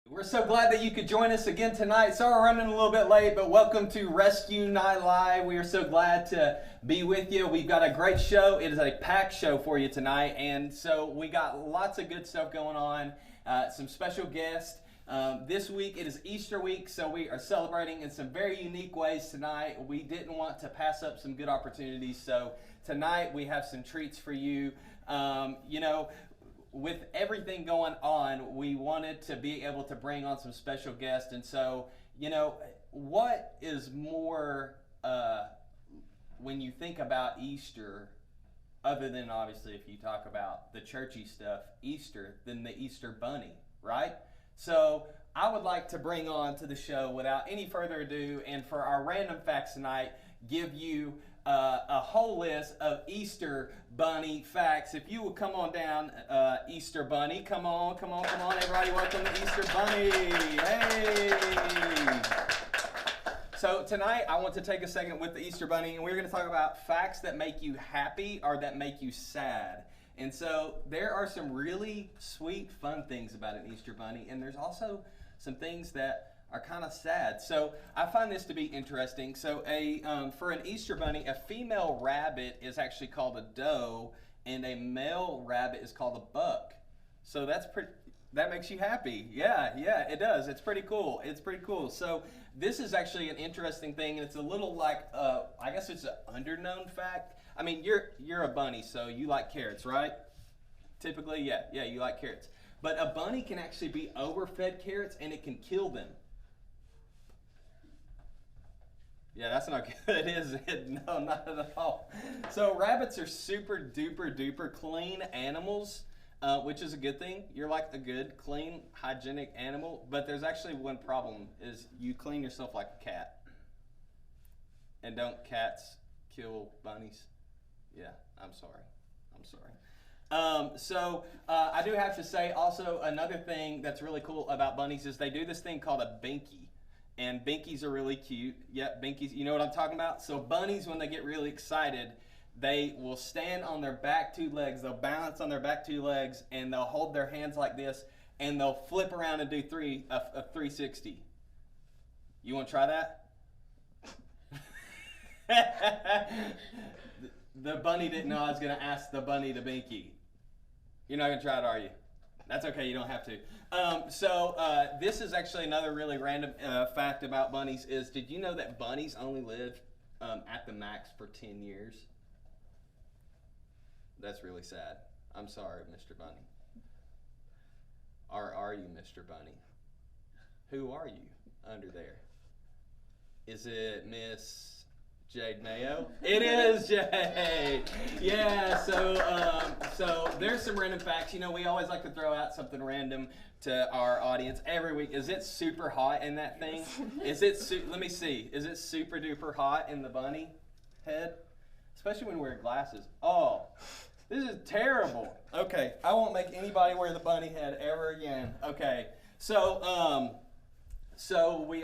We're so glad that you could join us again tonight. Sorry we're running a little bit late, but welcome to RSQ Night Live. We are so glad to be with you. We've got a great show. It is a packed show for you tonight, and so we got lots of good stuff going on, some special guests. This week, it is Easter week, so we are celebrating in some very unique ways tonight. We didn't want to pass up some good opportunities, so tonight we have some treats for you. With everything going on, we wanted to be able to bring on some special guests. And so, what is more, when you think about Easter, other than obviously if you talk about the churchy stuff, Easter, than the Easter bunny, right? So I would like to bring on to the show without any further ado, and for our random facts tonight, give you a whole list of Easter bunny facts. If you will come on down, Easter bunny, come on, everybody, welcome to Easter bunny. Hey! So tonight I want to take a second with the Easter bunny, and we're going to talk about facts that make you happy or that make you sad. And so there are some really sweet, fun things about an Easter bunny, and there's also some things that are kind of sad. So I find this to be interesting. So for an Easter bunny, a female rabbit is actually called a doe, and a male rabbit is called a buck. So that makes you happy. Yeah, it does. It's pretty cool. So this is actually an interesting thing, and it's a little like, I guess it's an underknown fact. I mean, you're a bunny, so you like carrots, right? Typically, yeah, you like carrots. But a bunny can actually be overfed carrots, and it can kill them. Yeah, that's not good, is it? No, not at all. So rabbits are super duper duper clean animals, which is a good thing. You're like a good, clean, hygienic animal. But there's actually one problem, is you clean yourself like a cat. And don't cats kill bunnies? Yeah, I'm sorry. So I do have to say also another thing that's really cool about bunnies is they do this thing called a binky. And binkies are really cute. Yep, binkies, you know what I'm talking about? So bunnies, when they get really excited, they will stand on their back two legs, they'll balance on their back two legs, and they'll hold their hands like this, and they'll flip around and do a 360. You want to try that? The bunny didn't know I was going to ask the bunny to binky. You're not going to try it, are you? That's okay, you don't have to. This is actually another really random fact about bunnies is, did you know that bunnies only live at the max for 10 years? That's really sad. I'm sorry, Mr. Bunny. Or are you Mr. Bunny? Who are you under there? Is it Miss Jade Mayo? It is Jade. Yeah. So there's some random facts. We always like to throw out something random to our audience every week. Is it super hot in that thing? Let me see. Is it super duper hot in the bunny head? Especially when we wear glasses. Oh, this is terrible. Okay, I won't make anybody wear the bunny head ever again. Okay. So we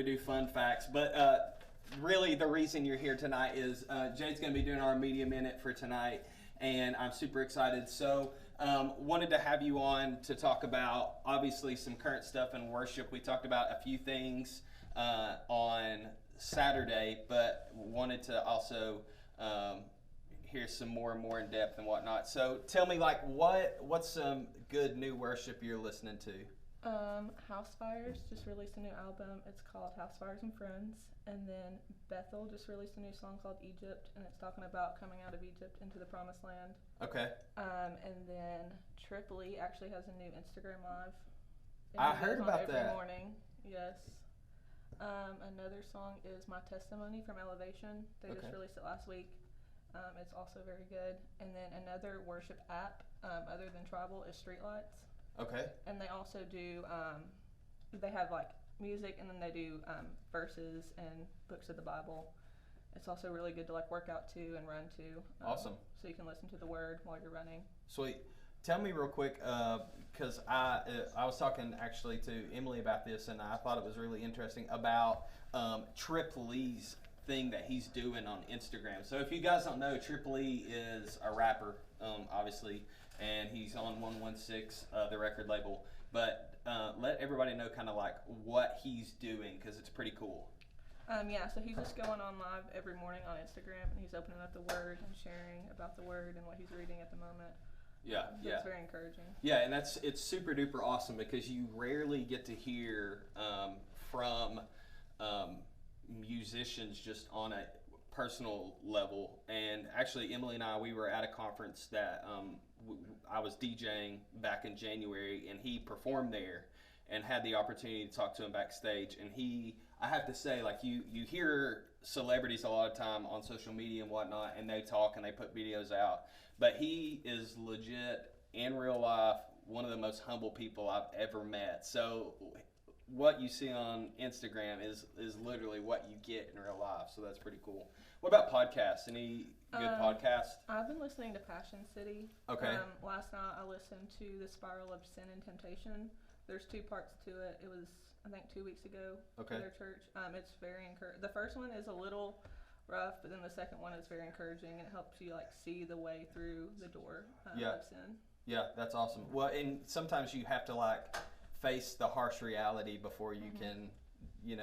do fun facts, but really the reason you're here tonight is Jade's going to be doing our media minute for tonight, and I'm super excited. So wanted to have you on to talk about obviously some current stuff in worship. We talked about a few things on Saturday, but wanted to also hear some more and more in depth and whatnot. So tell me, what's some good new worship you're listening to? House Fires just released a new album. It's called House Fires and Friends. And then Bethel just released a new song called Egypt, and it's talking about coming out of Egypt into the Promised Land. Okay. And then Tripoli actually has a new Instagram live. I heard about every that. morning. Yes. Another song is My Testimony from Elevation. They just released it last week. It's also very good. And then another worship app, other than Tribal, is Streetlights. Okay. And they also do, they have like music, and then they do verses and books of the Bible. It's also really good to like work out to and run to. Awesome. So you can listen to the word while you're running. Sweet. Tell me real quick, because I was talking actually to Emily about this, and I thought it was really interesting about Trip Lee's thing that he's doing on Instagram. So if you guys don't know, Trip Lee is a rapper, obviously, and he's on 116, the record label. But let everybody know kind of like what he's doing, because it's pretty cool. Yeah, so he's just going on live every morning on Instagram, and he's opening up the Word and sharing about the Word and what he's reading at the moment. Yeah, so it's very encouraging. Yeah, and it's super duper awesome, because you rarely get to hear from musicians just on a personal level. And actually, Emily and I, we were at a conference that I was DJing back in January, and he performed there and had the opportunity to talk to him backstage. And I have to say, like, you hear celebrities a lot of time on social media and whatnot, and they talk and they put videos out, but he is legit in real life one of the most humble people I've ever met. So what you see on Instagram is literally what you get in real life. So that's pretty cool. What about podcasts? Any good podcasts? I've been listening to Passion City. Okay. Last night I listened to The Spiral of Sin and Temptation. There's 2 parts to it. It was, I think, 2 weeks ago for their church. It's very encouraging. The first one is a little rough, but then the second one is very encouraging, and it helps you like see the way through the door of sin. Yeah, that's awesome. Well, and sometimes you have to like face the harsh reality before you can, you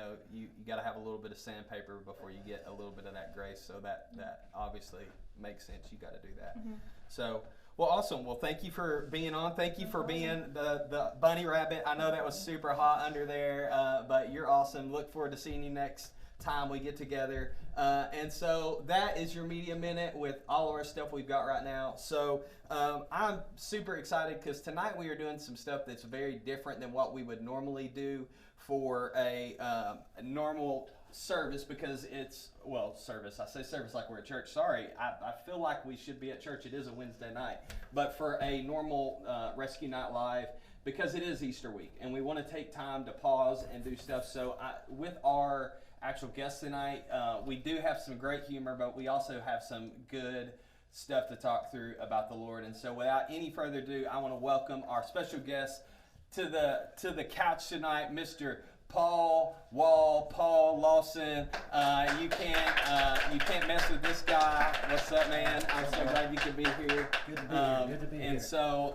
got to have a little bit of sandpaper before you get a little bit of that grace. So that obviously makes sense. You got to do that. So, well, awesome. Well, thank you for being on. Thank you for being the bunny rabbit. I know that was super hot under there, but you're awesome. Look forward to seeing you next time we get together. And so that is your Media Minute with all of our stuff we've got right now. So I'm super excited, because tonight we are doing some stuff that's very different than what we would normally do for a normal service, because it's, service. I say service like we're at church. Sorry, I feel like we should be at church. It is a Wednesday night. But for a normal Rescue Night Live, because it is Easter week, and we want to take time to pause and do stuff. So with our actual guests tonight, we do have some great humor, but we also have some good stuff to talk through about the Lord. And so without any further ado, I want to welcome our special guest to the couch tonight, Mr. Paul Lawson. You can't mess with this guy. What's up, man? I'm so glad you could be here. Good to be here. Good to be here. And so,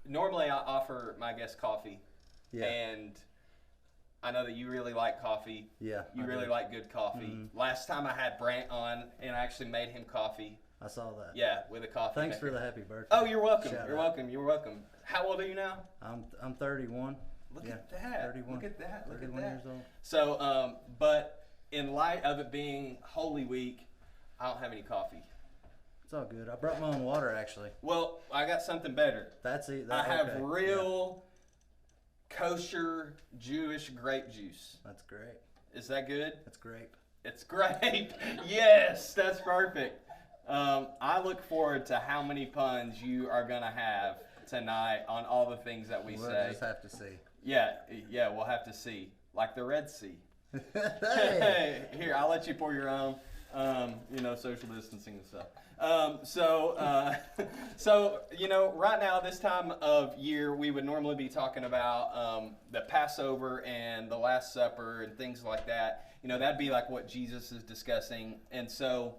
normally I offer my guests coffee. Yeah. And I know that you really like coffee. Yeah. You really like good coffee. Last time I had Brant on, and I actually made him coffee. I saw that. Yeah, with a coffee Thanks maker. for the happy birthday. Oh, you're welcome. Shout You're out. welcome. You're welcome. How old are you now? I'm 31. Look at that. 31. Look at that. Look at 31 that. years old. So, but in light of it being Holy Week, I don't have any coffee. It's all good. I brought my own water, actually. Well, I got something better. That's it. I have real kosher Jewish grape juice. That's great. Is that good? That's grape. It's grape. Yes, that's perfect. I look forward to how many puns you are going to have tonight on all the things that we say. We'll just have to see. Yeah, we'll have to see. Like the Red Sea. Hey. Here, I'll let you pour your own. Social distancing and stuff. Right now, this time of year, we would normally be talking about the Passover and the Last Supper and things like that. That'd be like what Jesus is discussing. And so,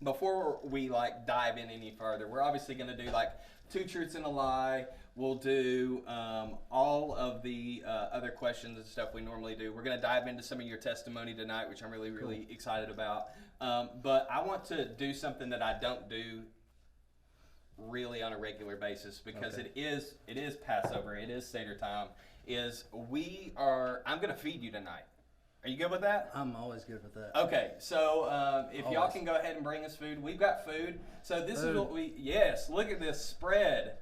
before we dive in any further, we're obviously going to do 2 truths and a lie. We'll do all of the other questions and stuff we normally do. We're going to dive into some of your testimony tonight, which I'm really, really excited about. But I want to do something that I don't do really on a regular basis because Okay. it is Passover, it is Seder time. I'm gonna feed you tonight. Are you good with that? I'm always good with that. Okay, so if y'all Always. can go ahead and bring us food, we've got food. So this is Food. what yes, look at this spread.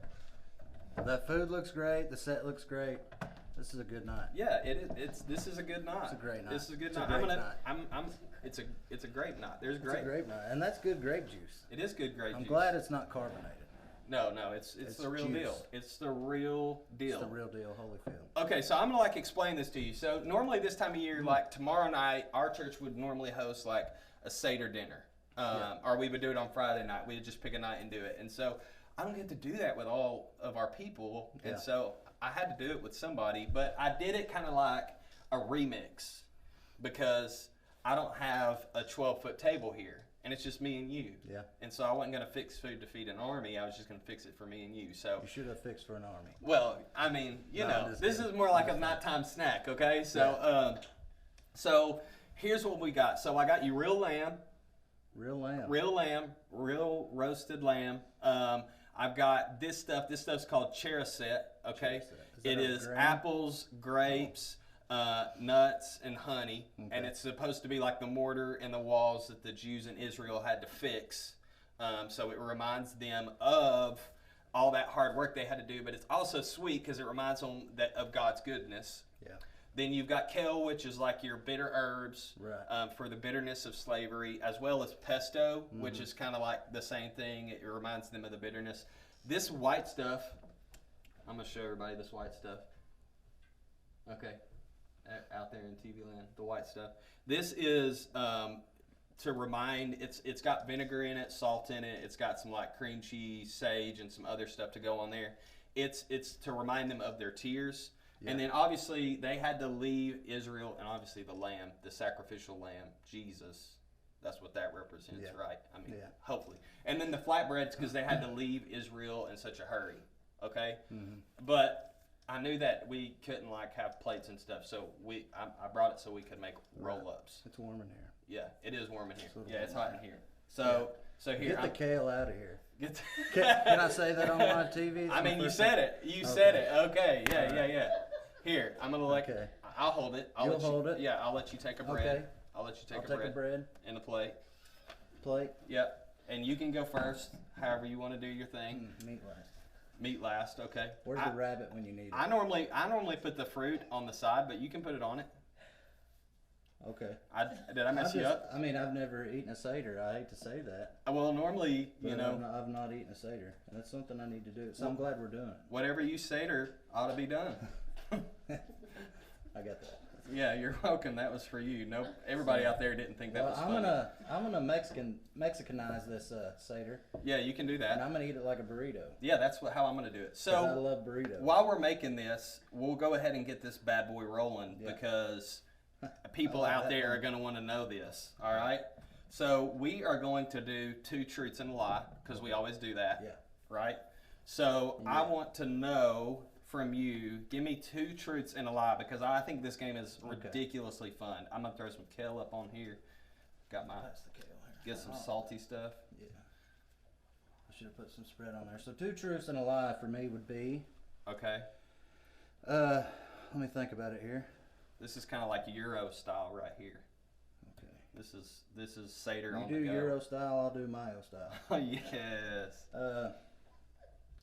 That food looks great. The set looks great. This is a good night. Yeah, this is a good night. It's a great night. This is a good It's a night. great It's a grape night. There's It's grape. a grape night, and that's good grape juice. It is good grape I'm juice. glad it's not carbonated. No, it's It's the real juice. deal. It's the real deal. It's the real deal, Holyfield. Okay, so I'm gonna explain this to you. So normally this time of year, like tomorrow night, our church would normally host like a Seder dinner, or we would do it on Friday night. We would just pick a night and do it. And so I don't get to do that with all of our people, and Yeah. so I had to do it with somebody. But I did it kind of like a remix because I don't have a 12-foot table here, and it's just me and you. Yeah. And so I wasn't gonna fix food to feed an army. I was just gonna fix it for me and you. So. You should have fixed for an army. Well, I mean, No, I'm just this kidding. is more like a nighttime snack, okay? So, so here's what we got. So I got you real lamb, Real lamb. real roasted lamb. I've got this stuff. This stuff's called cheriset, okay? Cheriset. It that a is grain? apples, grapes, nuts, and honey, and Okay. it's supposed to be like the mortar and the walls that the Jews in Israel had to fix. So it reminds them of all that hard work they had to do, but it's also sweet because it reminds them of God's goodness. Yeah. Then you've got kale, which is like your bitter herbs Right. for the bitterness of slavery, as well as pesto, which Mm-hmm. is kind of like the same thing. It reminds them of the bitterness. This white stuff, I'm going to show everybody this white stuff. Okay, out there in TV land, the white stuff. This is to remind, it's got vinegar in it, salt in it, it's got some like cream cheese, sage, and some other stuff to go on there. It's to remind them of their tears. And then obviously they had to leave Israel, and obviously the lamb, the sacrificial lamb, Jesus. That's what that represents, Yeah. right? I mean, Yeah. hopefully. And then the flatbreads because they had to leave Israel in such a hurry. Okay, Mm-hmm. but I knew that we couldn't have plates and stuff, so I brought it so we could make roll-ups. It's warm in here. Yeah, it is warm in here. It's a little Yeah, it's warm. hot in here. So here Get the kale out of here. get Can I say that on my TV? I mean, you First said time. it. You said Okay. it. Okay. Yeah. Here, I'm gonna Okay. I'll hold it. You'll hold it? Yeah, I'll let you take a bread. Okay. I'll let you take I'll a take bread a bread and a plate. plate. Yep. And you can go first, however you want to do your thing. Meat last. Meat last. Okay. Where's the rabbit when you need it? I normally put the fruit on the side, but you can put it on it. Okay. Did I mess you up? I mean, I've never eaten a Seder. I hate to say that. Well, normally, But you know, I've not eaten a Seder. And that's something I need to do. So I'm glad we're doing it. whatever you Seder ought to be done. I got that. Yeah, you're welcome. That was for you. Nope. Everybody out there didn't think that was funny. I'm gonna Mexicanize this Seder, Yeah, you can do and that. I'm gonna eat it like a burrito. Yeah, that's how I'm gonna do it. 'Cause I So love burritos. while we're making this, we'll go ahead and get this bad boy rolling Yeah. because people I like out that there one. are gonna want to know this. All right. So we are going to do 2 truths and a lie because we always do that. Yeah. Right. So I Yeah. want to know from you. Give me 2 truths and a lie because I think this game is ridiculously fun. I'm gonna throw some kale up on here. Got my That's the kale here. get some salty stuff. Yeah. I should have put some spread on there. So 2 truths and a lie for me would be. Okay. Let me think about it here. This is kind of like Euro style right here. Okay. This is Seder You on do the go. Euro style, I'll do Mayo style. Yes.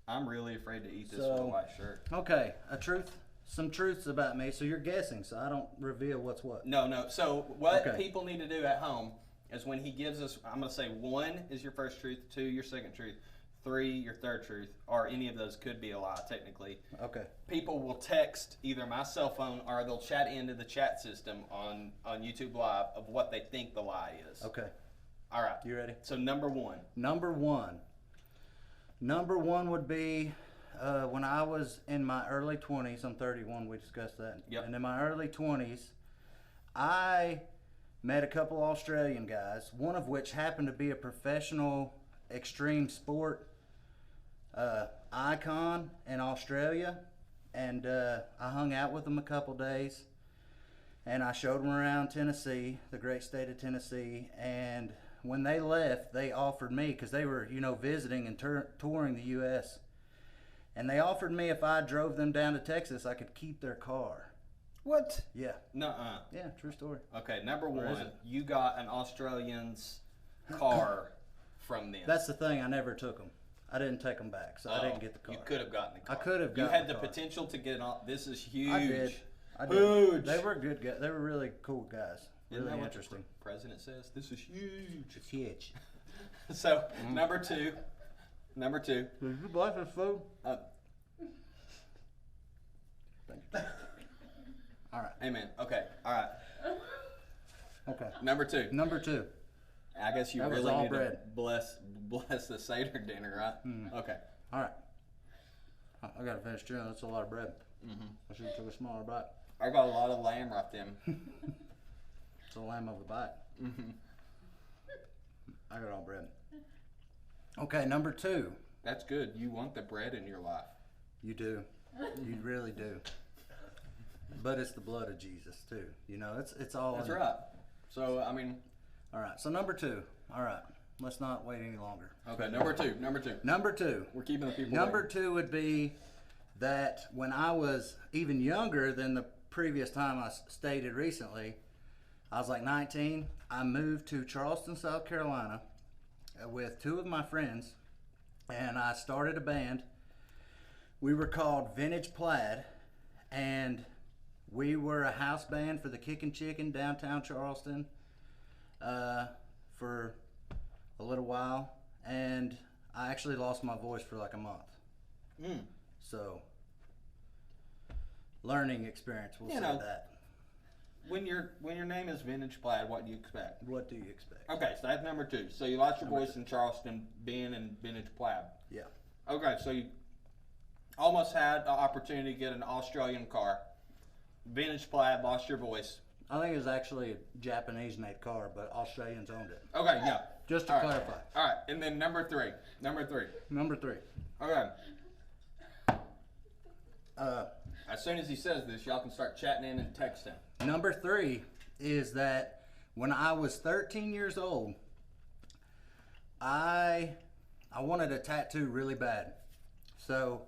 I'm really afraid to eat this with a So- white shirt. Okay, some truths about me. So you're guessing, so I don't reveal what's what. No. So what Okay. people need to do at home is when he gives us, I'm going to say 1 is your first truth, 2 your second truth, 3 your third truth, or any of those could be a lie technically. Okay. People will text either my cell phone or they'll chat into the chat system on YouTube Live of what they think the lie is. Okay. All right. You ready? So number 1. Number one would be when I was in my early 20s. I'm 31. We discussed that. Yep. And in my early 20s, I met a couple Australian guys, one of which happened to be a professional extreme sport icon in Australia. And I hung out with them a couple days. And I showed them around Tennessee, the great state of Tennessee. And when they left, they offered me, because they were, visiting and touring the U.S., and they offered me if I drove them down to Texas, I could keep their car. What? Yeah. Nuh-uh. Yeah, true story. Okay, number one, you got an Australian's car from them. That's the thing. I never took them. I didn't take them back, so I didn't get the car. You could have gotten the car. I could have gotten You had the the car. potential to get on. This is huge. I did. Huge. They were good guys. They were really cool guys. Isn't Really that what interesting. the president says? This is huge. It's huge. So, number two. Did you buy this food? All right. Amen. Okay. All right. Okay. Number two. Number 2. I guess you That was really all need bread. to bless the Seder dinner, right? Okay. All right. I got to finish chewing. That's a lot of bread. I should have took a smaller bite. I got a lot of lamb right then. It's a lamb of a bite. I got all bread. Okay, number 2. That's good. You want the bread in your life. You do. You really do. But it's the blood of Jesus too. It's all. That's right. So I mean. All right. So number 2. All right. Let's not wait any longer. Okay. Number two. Number 2. We're keeping the people. Number 2 would be that when I was even younger than the previous time I stated recently, I was like 19. I moved to Charleston, South Carolina, with 2 of my friends, and I started a band. We were called Vintage Plaid, and we were a house band for the Kickin' Chicken downtown Charleston for a little while, and I actually lost my voice for like a month. So, learning experience, we'll say that. When your name is Vintage Plaid, what do you expect? What do you expect? Okay, so that's number 2. So you lost your voice in Charleston being in Vintage Plaid. Yeah. Okay, so you almost had the opportunity to get an Australian car. Vintage Plaid, lost your voice. I think it was actually a Japanese-made car, but Australians owned it. Okay, yeah. Just to clarify. All right, and then number 3. Number 3. Okay. Uh, As soon as he says this, y'all can start chatting in and texting. Number 3 is that when I was 13 years old, I wanted a tattoo really bad. So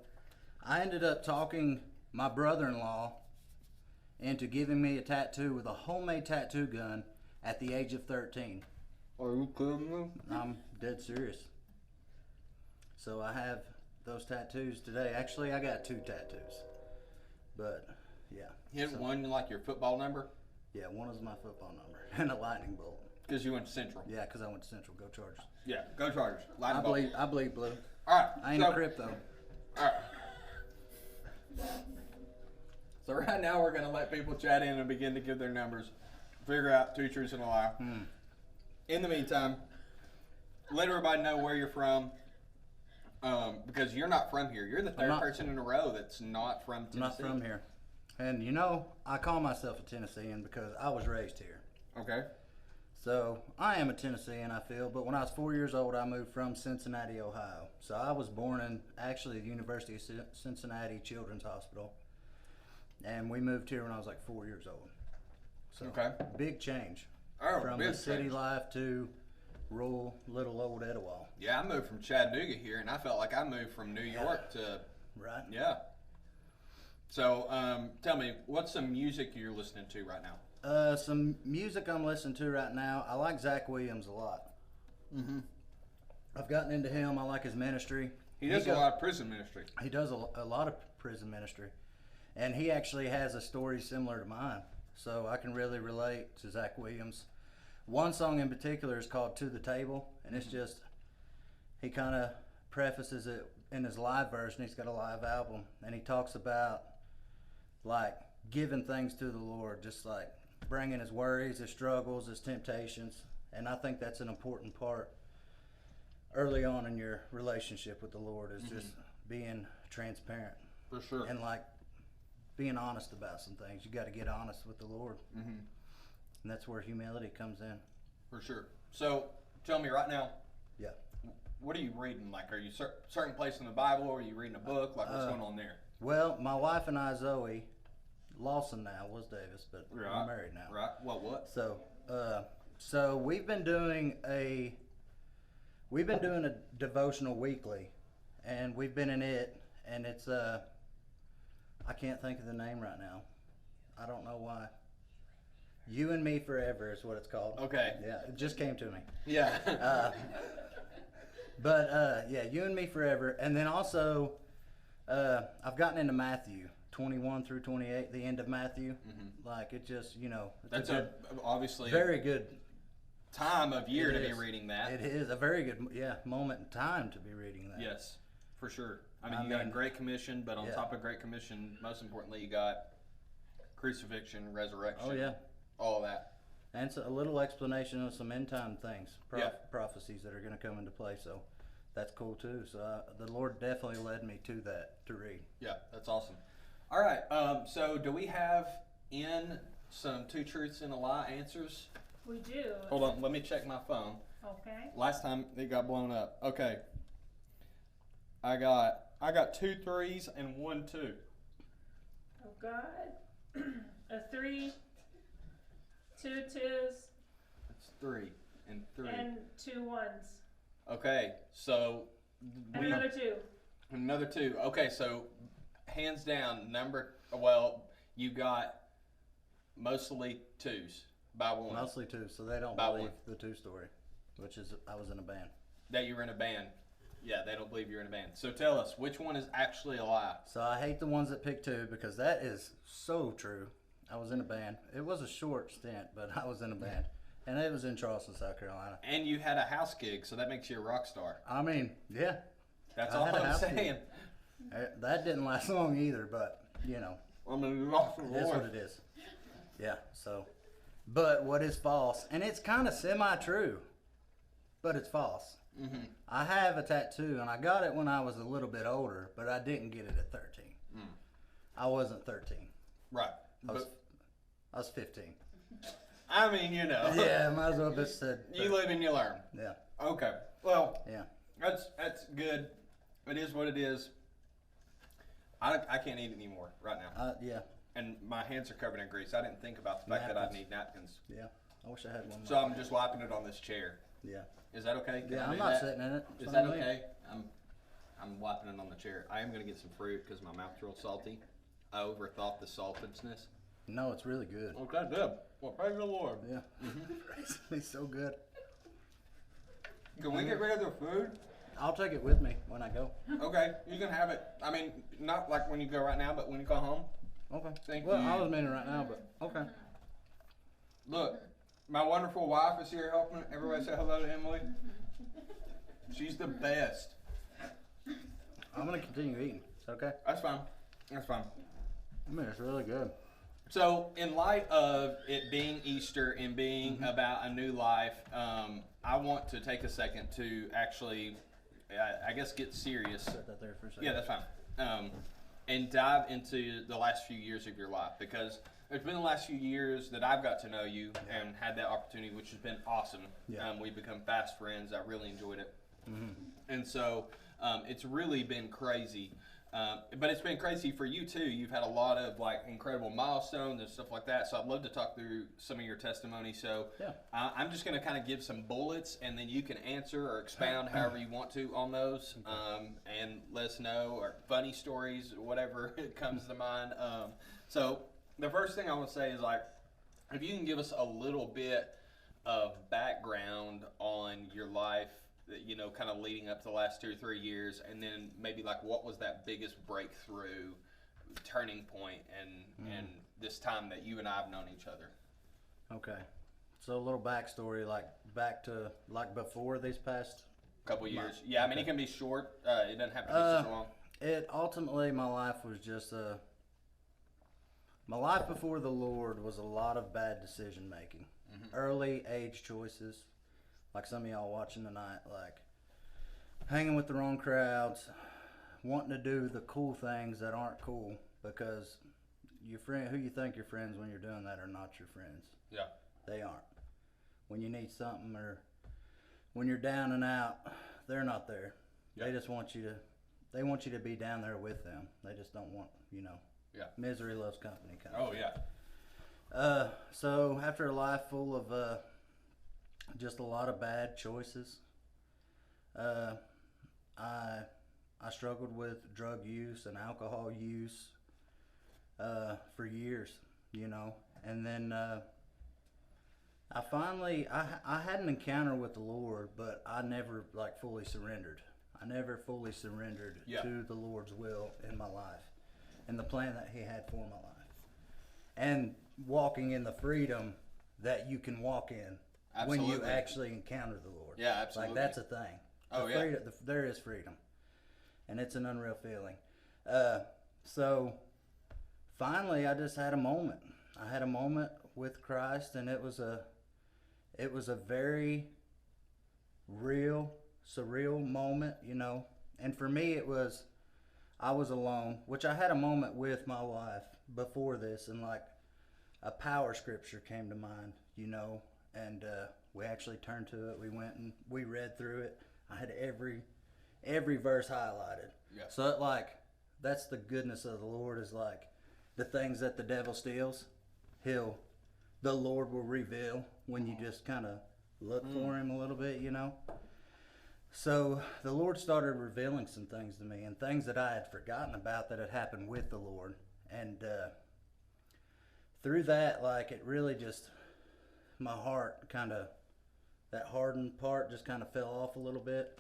I ended up talking my brother-in-law into giving me a tattoo with a homemade tattoo gun at the age of 13. Are you kidding me? I'm dead serious. So I have those tattoos today. Actually, I got 2 tattoos. But, yeah. Hit one like your football number? Yeah, one is my football number and a lightning bolt. Because you went to Central. Yeah, because I went to Central. Go Chargers. Yeah, go Chargers. Lightning bolt. I bleed blue. All right. I ain't a crypto. All right. So right now we're going to let people chat in and begin to give their numbers. Figure out 2 truths and a lie. In the meantime, let everybody know where you're from. Because you're not from here. You're the third person in a row that's not from Tennessee. I'm not from here. And I call myself a Tennessean because I was raised here. Okay. So I am a Tennessean, I feel. But when I was 4 years old, I moved from Cincinnati, Ohio. So I was born in actually the University of Cincinnati Children's Hospital. And we moved here when I was like 4 years old. So big change. From the city life to rural little old Etowah. Yeah, I moved from Chattanooga here, and I felt like I moved from New York to... Right. Yeah. So, tell me, what's some music you're listening to right now? Some music I'm listening to right now. I like Zach Williams a lot. Mm-hmm. I've gotten into him. I like his ministry. He does a lot of prison ministry. He does a lot of prison ministry. And he actually has a story similar to mine. So I can really relate to Zach Williams. One song in particular is called To the Table. And it's just, he kind of prefaces it in his live version. He's got a live album. And he talks about, like, giving things to the Lord. Just like bringing his worries, his struggles, his temptations. And I think that's an important part early on in your relationship with the Lord is just being transparent. For sure. And like being honest about some things. You got to get honest with the Lord. Mm-hmm. And that's where humility comes in. For sure. So tell me right now. Yeah. What are you reading? Like, are you certain place in the Bible, or are you reading a book? Like, what's going on there? Well, my wife and I, Zoe, Lawson now, was Davis, but we're married now. Right. What? So, So we've been doing a devotional weekly, and we've been in it, and it's I can't think of the name right now. I don't know why. You and Me Forever is what it's called. Okay. Yeah, it just came to me. Yeah. Yeah, You and Me Forever, and then also I've gotten into Matthew 21 through 28, the end of Matthew. Mm-hmm. Like it just, it's That's obviously very good time of year to be reading that. It is a very good moment in time to be reading that. Yes, for sure. I mean, you got a Great Commission, but on top of Great Commission, most importantly, you got crucifixion, resurrection. Oh yeah, all of that. And it's a little explanation of some end time things, prophecies that are going to come into play. So that's cool too. So the Lord definitely led me to that to read. Yeah, that's awesome. All right. So do we have in some 2 truths and a lie answers? We do. Hold on. Let me check my phone. Okay. Last time it got blown up. Okay. I got 2 3s and 1 2. Oh God. A 3, 2 2s. That's 3 and 3. And 2 1s. Okay, so and another 2. Another 2. Okay, so hands down, you got mostly 2s by 1. Mostly 2, so they don't believe the 2 story, which is I was in a band. That you were in a band. Yeah, they don't believe you're in a band. So tell us, which one is actually a lie? So I hate the ones that pick 2 because that is so true. I was in a band. It was a short stint, but I was in a band. And it was in Charleston, South Carolina. And you had a house gig, so that makes you a rock star. I mean, yeah. That's all I'm saying. That didn't last long either, but, I mean, that's what it is. Yeah, so. But what is false, and it's kind of semi-true, but it's false. Mm-hmm. I have a tattoo, and I got it when I was a little bit older, but I didn't get it at 13. Mm. I wasn't 13. Right. I was 15. I mean, Yeah, might as well have said. You live and you learn. Yeah. Okay. Well. Yeah. That's good. It is what it is. I can't eat anymore right now. Yeah. And my hands are covered in grease. I didn't think about the fact that I'd need napkins. Yeah. I wish I had one. So I'm just wiping it on this chair. Yeah. Is that okay? Yeah, I'm not sitting in it. Is that okay? I'm wiping it on the chair. I am going to get some fruit because my mouth's real salty. I overthought the saltiness. No, it's really good. Okay, good. Well, praise the Lord. Yeah. It's so good. Can we get rid of the food? I'll take it with me when I go. Okay, you can have it. I mean, not like when you go right now, but when you go home. Okay. Thank you. I was meaning right now, but okay. Look, my wonderful wife is here helping. Everybody say hello to Emily. She's the best. I'm going to continue eating. It's okay? That's fine. That's fine. I mean, it's really good. So, in light of it being Easter and being about a new life, I want to take a second to actually, I guess, get serious. Set that there for a second. Yeah, that's fine. And dive into the last few years of your life, because it's been the last few years that I've got to know you and had that opportunity, which has been awesome. Yeah. We've become fast friends. I really enjoyed it. Mm-hmm. And so it's really been crazy. But it's been crazy for you too. You've had a lot of incredible milestones and stuff like that. So I'd love to talk through some of your testimony. So I'm just going to kind of give some bullets, and then you can answer or expound however you want to on those, and let us know, or funny stories, whatever it comes to mind. So the first thing I want to say is if you can give us a little bit of background on your life, kind of leading up to the last 2 or 3 years, and then maybe what was that biggest breakthrough, turning point, and this time that you and I have known each other. Okay, so a little backstory, back to before these past couple years. Yeah, I mean it can be short. It doesn't have to be so long. It ultimately, my life was just my life before the Lord was a lot of bad decision making, early age choices. Like some of y'all watching tonight, hanging with the wrong crowds, wanting to do the cool things that aren't cool because your friend, who you think your friends when you're doing that, are not your friends. Yeah. They aren't. When you need something or when you're down and out, they're not there. Yeah. They just want you to be down there with them. They just don't want, Yeah. Misery loves company kind of thing. Yeah. So after a life full of just a lot of bad choices. I struggled with drug use and alcohol use for years, you know, and then I had an encounter with the Lord, but I never like fully surrendered. I never fully surrendered to the Lord's will in my life and the plan that He had for my life, and walking in the freedom that you can walk in when you actually encounter the Lord. Yeah, absolutely. Like that's a thing. There is freedom, and it's an unreal feeling. So finally, I just had a moment. I had a moment with Christ, and it was a very real, surreal moment, you know. And for me, I was alone, which I had a moment with my wife before this, and like a power scripture came to mind, you know, and we actually turned to it. We went and we read through it. I had every verse highlighted. Yeah. So that's the goodness of the Lord, is like the things that the devil steals, the Lord will reveal when you just kind of look for Him a little bit, you know. So the Lord started revealing some things to me, and things that I had forgotten about that had happened with the Lord. And through that, like, it really just, my heart kind of, that hardened part just kind of fell off a little bit.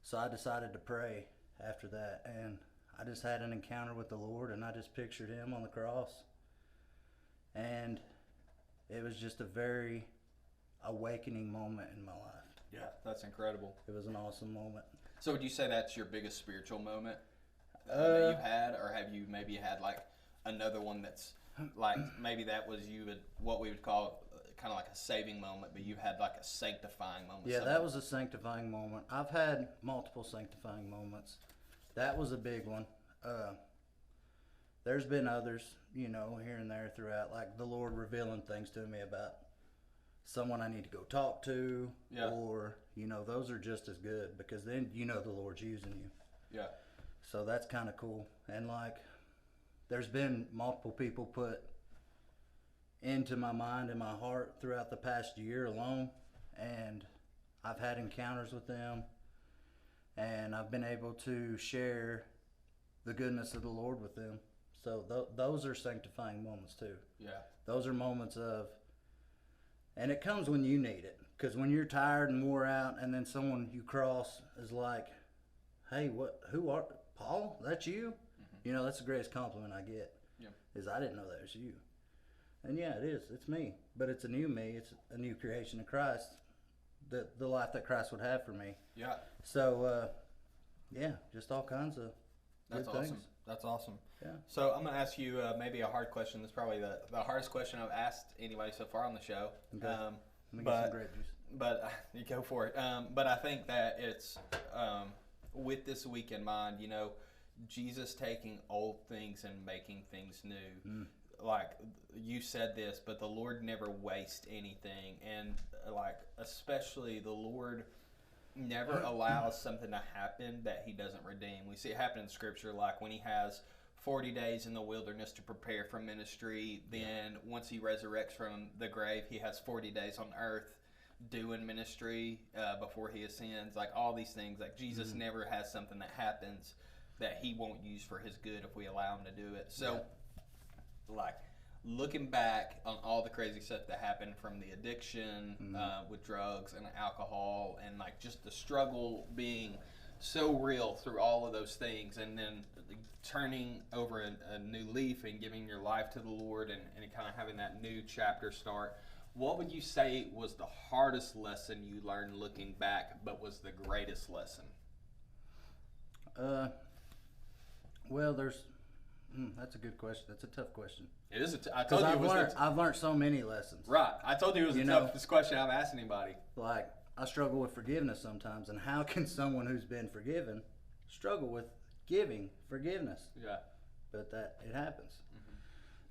So I decided to pray after that, and I just had an encounter with the Lord, and I just pictured Him on the cross. And it was just a very awakening moment in my life. Yeah, that's incredible. It was an awesome moment. So would you say that's your biggest spiritual moment that you've had, or have you maybe had like another one that's like, maybe that was what we would call kind of like a saving moment, but you had like a sanctifying moment? Yeah, that was a sanctifying moment. I've had multiple sanctifying moments. That was a big one. There's been others, you know, here and there throughout, like the Lord revealing things to me about someone I need to go talk to, or, you know, those are just as good, because then you know the Lord's using you. Yeah. So that's kind of cool. And like, there's been multiple people put into my mind and my heart throughout the past year alone, and I've had encounters with them, and I've been able to share the goodness of the Lord with them. So those are sanctifying moments too. Yeah. Those are moments of, and it comes when you need it, because when you're tired and wore out, and then someone you cross is like, "Hey, who are Paul? That's you?" Mm-hmm. You know, that's the greatest compliment I get. Yeah. Is I didn't know that was you. And yeah, it is. It's me, but it's a new me. It's a new creation in Christ. The life that Christ would have for me. Yeah. So, yeah, just all kinds of good things. Awesome. That's awesome. Yeah. So I'm going to ask you maybe a hard question. That's probably the hardest question I've asked anybody so far on the show. Okay. Let me get some grape juice. But you go for it. But I think that it's with this week in mind, you know, Jesus taking old things and making things new. Mm. Like you said this, but the Lord never wastes anything, and like especially the Lord never allows something to happen that He doesn't redeem. We see it happen in Scripture, like when He has 40 days in the wilderness to prepare for ministry. Then once He resurrects from the grave, He has 40 days on earth doing ministry before He ascends. Like all these things, like Jesus never has something that happens that He won't use for His good if we allow Him to do it. So like looking back on all the crazy stuff that happened, from the addiction with drugs and alcohol, and like just the struggle being so real through all of those things, and then turning over a new leaf and giving your life to the Lord, and kind of having that new chapter start, what would you say was the hardest lesson you learned looking back, but was the greatest lesson? Well, that's a good question. That's a tough question. It is. I told you I've learned so many lessons. Right. I told you it was the toughest question I've asked anybody. Like, I struggle with forgiveness sometimes, and how can someone who's been forgiven struggle with giving forgiveness? Yeah. But it happens.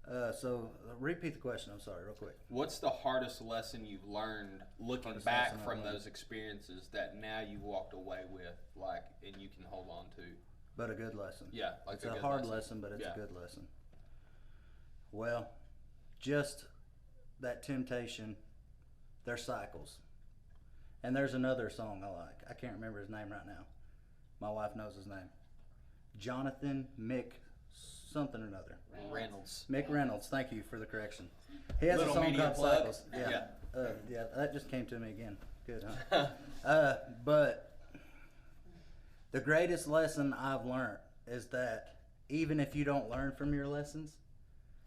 Mm-hmm. So repeat the question. I'm sorry, real quick. What's the hardest lesson you've learned looking back from those experiences that now you walked away with, like, and you can hold on to? But a good lesson. Yeah, like it's a hard lesson, but it's a good lesson. Well, just that temptation, they're cycles. And there's another song I like. I can't remember his name right now. My wife knows his name. Jonathan Mick something or another. Reynolds. Mick Reynolds. Thank you for the correction. He has Little a song media called plug. Cycles. Yeah. Yeah, that just came to me again. Good, huh? But the greatest lesson I've learned is that even if you don't learn from your lessons,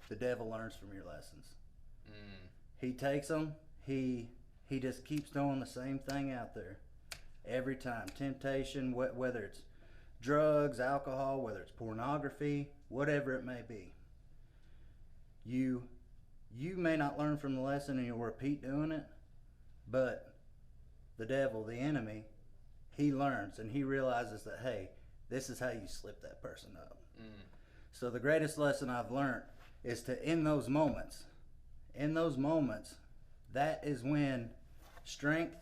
the devil learns from your lessons. He takes them. He just keeps throwing the same thing out there every time. Temptation, whether it's drugs, alcohol, whether it's pornography, whatever it may be. You may not learn from the lesson and you'll repeat doing it, but the devil, the enemy, he learns and he realizes that, hey, this is how you slip that person up. So the greatest lesson I've learned is to, in those moments, that is when strength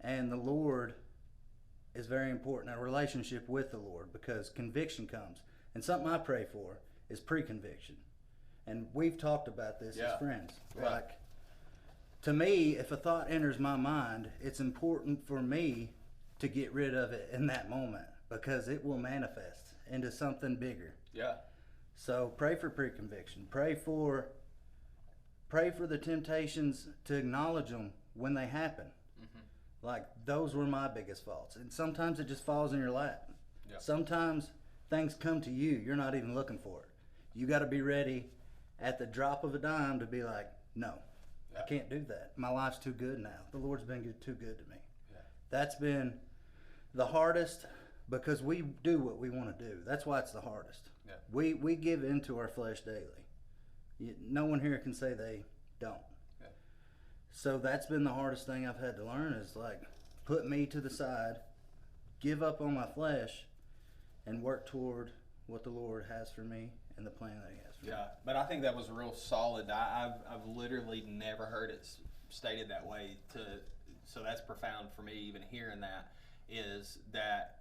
and the Lord is very important, a relationship with the Lord, because conviction comes. And something I pray for is pre-conviction. And we've talked about this as friends. Yeah. Like, to me, if a thought enters my mind, it's important for me to get rid of it in that moment, because it will manifest into something bigger. Yeah. So pray for pre-conviction. Pray for the temptations, to acknowledge them when they happen. Like, those were my biggest faults. And sometimes it just falls in your lap. Yeah. Sometimes things come to you. You're not even looking for it. You got to be ready at the drop of a dime to be like, no, I can't do that. My life's too good now. The Lord's been too good to me. Yeah. That's been the hardest, because we do what we want to do. That's why it's the hardest. Yeah. We give into our flesh daily. No one here can say they don't. Yeah. So that's been the hardest thing I've had to learn, is like, put me to the side, give up on my flesh, and work toward what the Lord has for me and the plan that He has for me. Yeah, but I think that was real solid. I've literally never heard it stated that way. So that's profound for me. Even hearing that, is that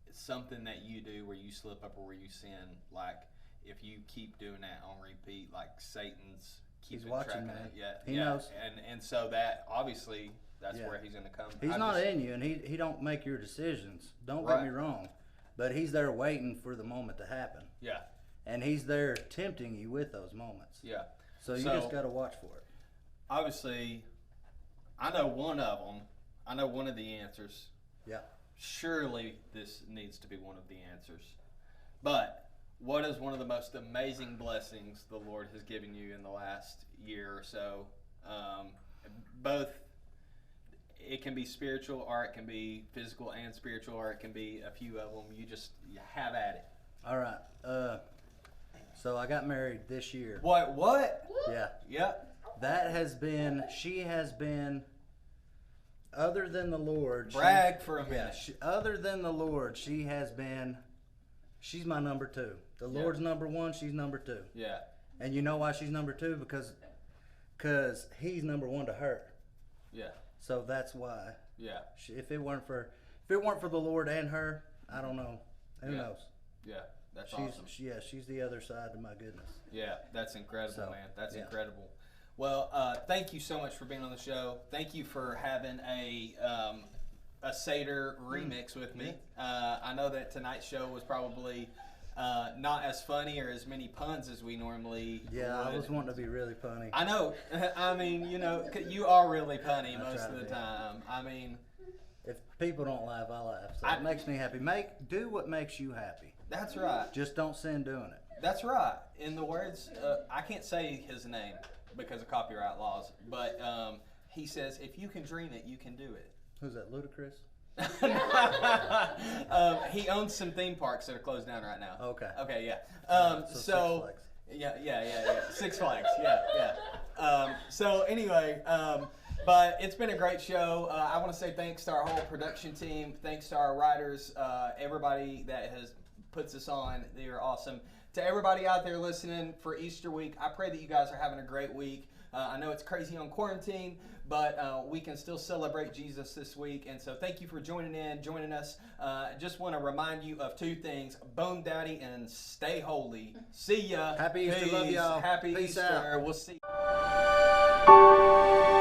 it's something that you do where you slip up or where you sin. Like, if you keep doing that on repeat, like Satan's keeping He's watching, track man. of it. Yeah, He knows. And so that obviously that's where he's going to come. He's not in you, and he don't make your decisions. Don't get me wrong, but He's there waiting for the moment to happen. Yeah. And He's there tempting you with those moments. Yeah. So you just got to watch for it. Obviously, I know one of them. I know one of the answers. Yeah. Surely this needs to be one of the answers. But what is one of the most amazing blessings the Lord has given you in the last year or so? Both, it can be spiritual, or it can be physical and spiritual, or it can be a few of them. You have at it. All right. So I got married this year. What? Yeah. Yep. She has been, other than the Lord. Brag for a minute. Other than the Lord, she's my number two. The Lord's number one, she's number two. Yeah. And you know why she's number two? Because He's number one to her. Yeah. So that's why. Yeah. If it weren't for the Lord and her, I don't know. Who knows? Yeah. That's awesome. She's the other side of my goodness. Yeah, that's incredible, man. That's incredible. Well, thank you so much for being on the show. Thank you for having a Seder remix with me. I know that tonight's show was probably not as funny or as many puns as we normally would. I was wanting to be really punny. I know. I mean, you are really punny most of the time. I mean, if people don't laugh, I laugh. So it makes me happy. Do what makes you happy. That's right. Just don't sin doing it. That's right. In the words, I can't say his name because of copyright laws, but he says, if you can dream it, you can do it. Who's that, Ludacris? He owns some theme parks that are closed down right now. Okay, yeah. So Six Flags. Yeah. Six Flags, yeah. So anyway, but it's been a great show. I want to say thanks to our whole production team. Thanks to our writers, everybody that has puts us on. They are awesome. To everybody out there listening for Easter week, I pray that you guys are having a great week. I know it's crazy on quarantine, but we can still celebrate Jesus this week. And so thank you for joining us. Just want to remind you of two things. Bone Daddy and stay holy. See ya. Happy Easter. Love y'all. Happy Peace Easter. out. We'll see you.